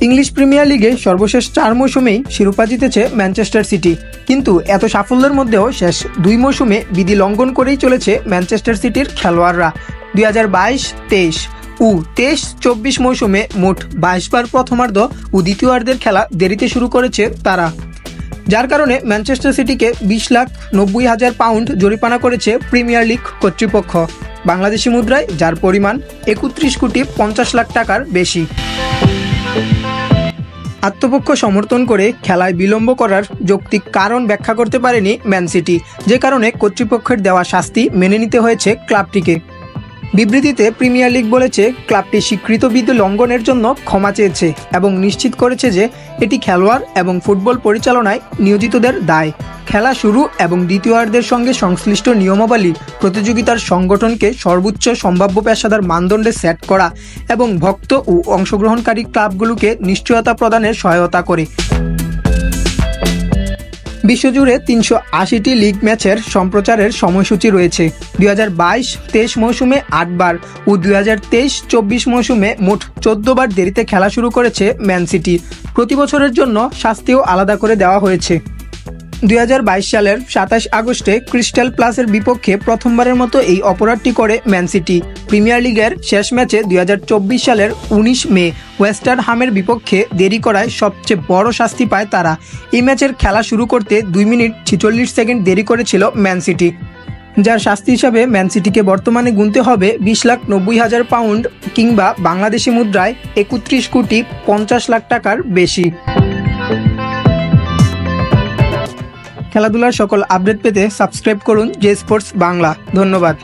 English premier লিগে সর্বশেষ ৪ মৌসুমেই শিরোপা জিতেছে ম্যানচেস্টার সিটি। কিন্তু এত সাফল্যের মধ্যেও শেষ ২ মৌসুমে বিধি লঙ্ঘন করেই চলেছে ম্যানচেস্টার সিটির খেলোয়াড়রা। ২০২২-২৩ ও ২৩-২৪ মৌসুমে মোট ২২ বার প্রথমার্ধ ও দ্বিতীয়ার্ধের খেলা দেরিতে শুরু করেছে তারা, যার কারণে ম্যানচেস্টার সিটিকে ২০,৯০,০০০ পাউন্ড জরিমানা করেছে প্রিমিয়ার লিগ কর্তৃপক্ষ, বাংলাদেশি মুদ্রায় যার পরিমাণ ৩১,৫০,০০,০০০ টাকার বেশি। আত্মপক্ষ সমর্থন করে খেলায় বিলম্ব করার যৌক্তিক কারণ ব্যাখ্যা করতে পারেনি ম্যান সিটি, যে কারণে কর্তৃপক্ষের দেওয়া শাস্তি মেনে নিতে হয়েছে ক্লাবটিকে। বিবৃতিতে প্রিমিয়ার লিগ বলেছে, ক্লাবটি স্বীকৃত বিধি লঙ্ঘনের জন্য ক্ষমা চেয়েছে এবং নিশ্চিত করেছে যে এটি খেলোয়াড় এবং ফুটবল পরিচালনায় নিয়োজিতদের দায়। খেলা শুরু এবং দ্বিতীয়ার্ধের সঙ্গে সংশ্লিষ্ট নিয়মাবলী প্রতিযোগিতার সংগঠনকে সর্বোচ্চ সম্ভাব্য পেশাদার মানদণ্ডে সেট করা এবং ভক্ত ও অংশগ্রহণকারী ক্লাবগুলোকে নিশ্চয়তা প্রদানের সহায়তা করে। বিশ্বজুড়ে ৩৮০টি লিগ ম্যাচের সম্প্রচারের সময়সূচি রয়েছে। ২০২২-২৩ মৌসুমে ৮ বার ও ২০২৩-২৪ মৌসুমে মোট ১৪ বার দেরিতে খেলা শুরু করেছে ম্যান সিটি। প্রতি বছরের জন্য শাস্তিও আলাদা করে দেওয়া হয়েছে। ২০২২ সালের ২৭ আগস্টে ক্রিস্টাল প্যালেসের বিপক্ষে প্রথমবারের মতো এই অপরাধটি করে ম্যান সিটি। প্রিমিয়ার লিগের শেষ ম্যাচে ২০২৪ সালের ১৯ মে ওয়েস্ট হামের বিপক্ষে দেরি করায় সবচেয়ে বড় শাস্তি পায় তারা। এই ম্যাচের খেলা শুরু করতে ২ মিনিট ৪৬ সেকেন্ড দেরি করেছিল ম্যান সিটি, যার শাস্তি হিসাবে ম্যান সিটিকে বর্তমানে গুনতে হবে ২০,৯০,০০০ পাউন্ড কিংবা বাংলাদেশি মুদ্রায় ৩১,৫০,০০,০০০ টাকার বেশি। খেলাধুলার সকল আপডেট পেতে সাবস্ক্রাইব করুন জে স্পোর্টস বাংলা। ধন্যবাদ।